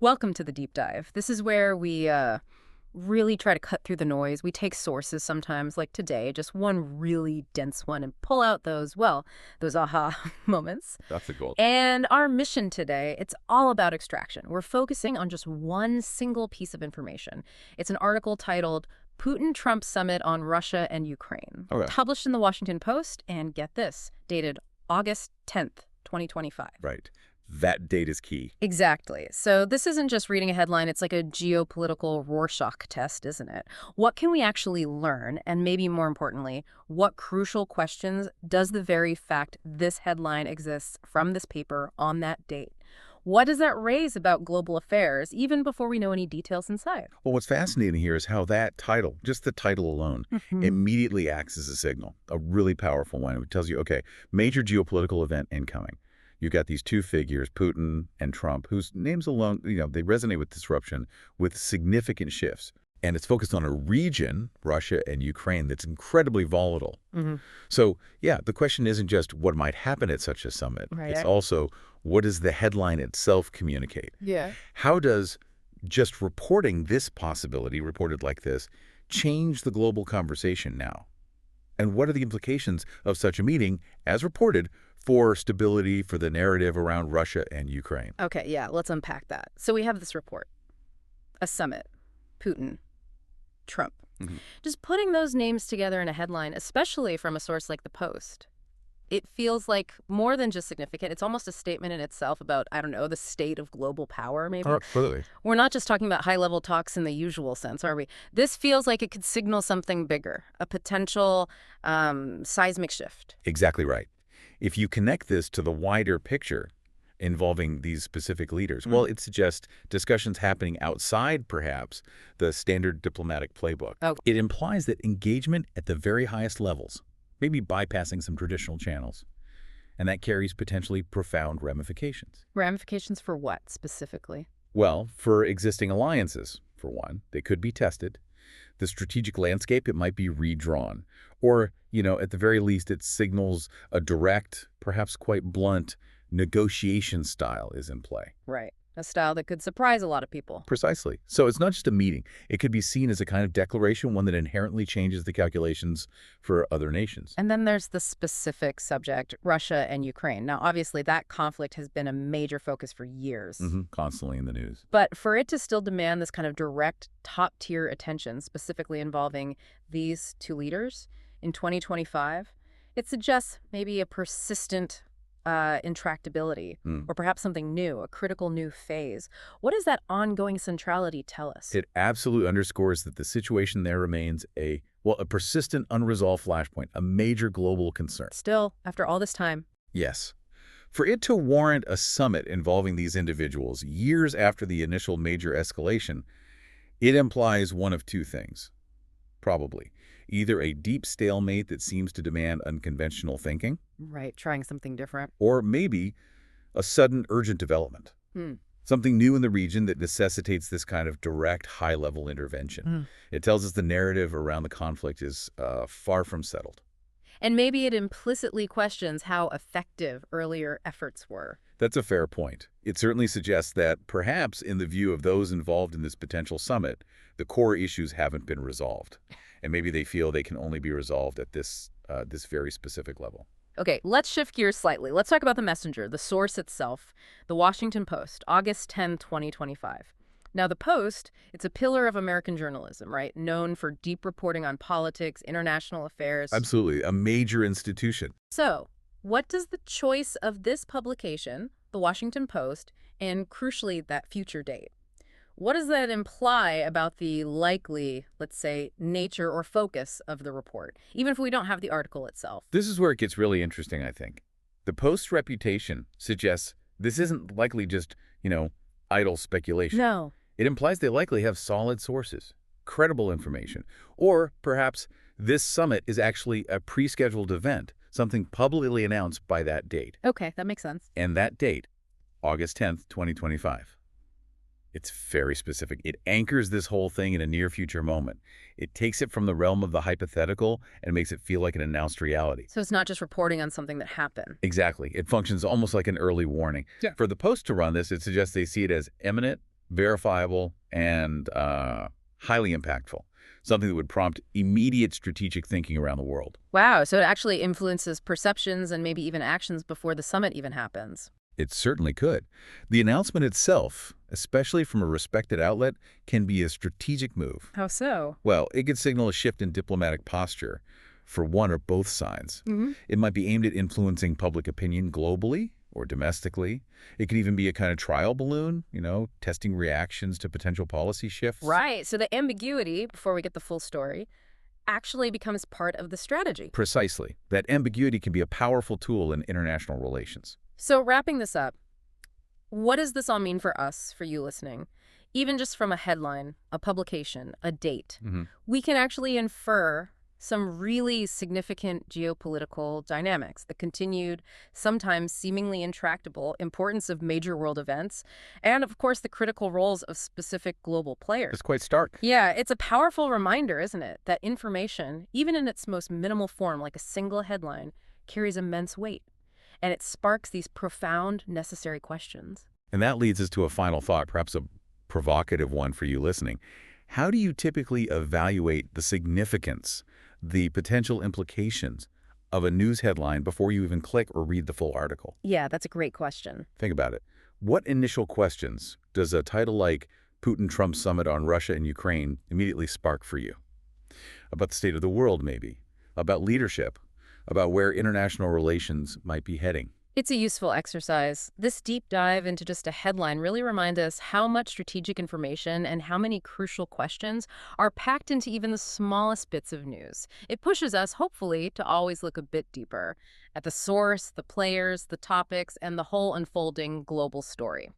Welcome to the deep dive. This is where we really try to cut through the noise. We take sources sometimes, like today, just one really dense one, and pull out those aha moments. That's the goal. And our mission today, it's all about extraction. We're focusing on just one single piece of information. It's an article titled Putin-Trump Summit on Russia and Ukraine, Okay. published in the Washington Post, and get this, dated August 10th, 2025. Right. That date is key. Exactly. So this isn't just reading a headline, it's like a geopolitical Rorschach test, isn't it? What can we actually learn? And maybe more importantly, what crucial questions does the very fact this headline exists from this paper on that date? What does that raise about global affairs, even before we know any details inside? Well, what's fascinating here is how that title, just the title alone, immediately acts as a signal, a really powerful one. It tells you, okay, major geopolitical event incoming. You've got these two figures, Putin and Trump, whose names alone, they resonate with disruption, with significant shifts. And it's focused on a region, Russia and Ukraine, that's incredibly volatile. So, yeah, the question isn't just what might happen at such a summit. Right. It's also, what does the headline itself communicate? Yeah. How does just reporting this possibility, reported like this, change the global conversation now? And what are the implications of such a meeting, as reported, for stability, for the narrative around Russia and Ukraine? Okay, yeah, let's unpack that. So we have this report, a summit, Putin, Trump. Just putting those names together in a headline, especially from a source like the Post, it feels like more than just significant. It's almost a statement in itself about, I don't know, the state of global power, maybe. Absolutely. We're not just talking about high-level talks in the usual sense, are we? This feels like it could signal something bigger, a potential seismic shift. Exactly right. If you connect this to the wider picture involving these specific leaders, well, it suggests discussions happening outside, perhaps, the standard diplomatic playbook. Oh. It implies that engagement at the very highest levels, maybe bypassing some traditional channels, and that carries potentially profound ramifications. Ramifications for what, specifically? Well, for existing alliances, for one, they could be tested. The strategic landscape, it might be redrawn. Or, at the very least, it signals a direct, perhaps quite blunt, negotiation style is in play. Right. A style that could surprise a lot of people. Precisely. So it's not just a meeting. It could be seen as a kind of declaration, one that inherently changes the calculations for other nations. And then there's the specific subject, Russia and Ukraine. Now, obviously, that conflict has been a major focus for years. Constantly in the news. But for it to still demand this kind of direct, top-tier attention, specifically involving these two leaders in 2025, it suggests maybe a persistent intractability, or perhaps something new, a critical new phase. What does that ongoing centrality tell us? It absolutely underscores that the situation there remains a persistent, unresolved flashpoint, a major global concern. Still, after all this time. Yes. For it to warrant a summit involving these individuals years after the initial major escalation, it implies one of two things, probably. Either a deep stalemate that seems to demand unconventional thinking. Right, trying something different. Or maybe a sudden urgent development. Something new in the region that necessitates this kind of direct, high-level intervention. It tells us the narrative around the conflict is far from settled. And maybe it implicitly questions how effective earlier efforts were. That's a fair point. It certainly suggests that perhaps in the view of those involved in this potential summit, the core issues haven't been resolved. And maybe they feel they can only be resolved at this very specific level. Okay, let's shift gears slightly. Let's talk about the messenger, the source itself, the Washington Post, August 10, 2025. Now, the Post, it's a pillar of American journalism, right? Known for deep reporting on politics, international affairs. Absolutely, a major institution. So, what does the choice of this publication, the Washington Post, and crucially, that future date, what does that imply about the likely, let's say, nature or focus of the report, even if we don't have the article itself? This is where it gets really interesting, I think. The Post's reputation suggests this isn't likely just, idle speculation. No. It implies they likely have solid sources, credible information, or perhaps this summit is actually a pre-scheduled event, something publicly announced by that date. Okay, that makes sense. And that date, August 10th, 2025. It's very specific. It anchors this whole thing in a near future moment. It takes it from the realm of the hypothetical and makes it feel like an announced reality. So it's not just reporting on something that happened. Exactly. It functions almost like an early warning. Yeah. For the Post to run this, it suggests they see it as imminent, verifiable, and highly impactful. Something that would prompt immediate strategic thinking around the world. Wow, so it actually influences perceptions and maybe even actions before the summit even happens. It certainly could. The announcement itself, especially from a respected outlet, can be a strategic move. How so? Well, it could signal a shift in diplomatic posture for one or both sides. Hmm. It might be aimed at influencing public opinion globally or domestically. It could even be a kind of trial balloon, testing reactions to potential policy shifts. Right, so the ambiguity, before we get the full story, actually becomes part of the strategy. Precisely. That ambiguity can be a powerful tool in international relations. So wrapping this up, what does this all mean for us, for you listening? Even just from a headline, a publication, a date, Mhm. we can actually infer some really significant geopolitical dynamics, the continued, sometimes seemingly intractable importance of major world events, and of course the critical roles of specific global It's players. quite stark. Yeah, it's a powerful reminder, isn't it, that information, even in its most minimal form, like a single headline, carries immense weight. And it sparks these profound, necessary questions. And that leads us to a final thought, perhaps a provocative one for you listening. How do you typically evaluate the significance, the potential implications of a news headline before you even click or read the full article? Yeah, that's a great question. Think about it. What initial questions does a title like Putin-Trump Summit on Russia and Ukraine immediately spark for you? About the state of the world, maybe? About leadership? About where international relations might be heading? It's a useful exercise. This deep dive into just a headline really reminds us how much strategic information and how many crucial questions are packed into even the smallest bits of news. It pushes us, hopefully, to always look a bit deeper at the source, the players, the topics, and the whole unfolding global story.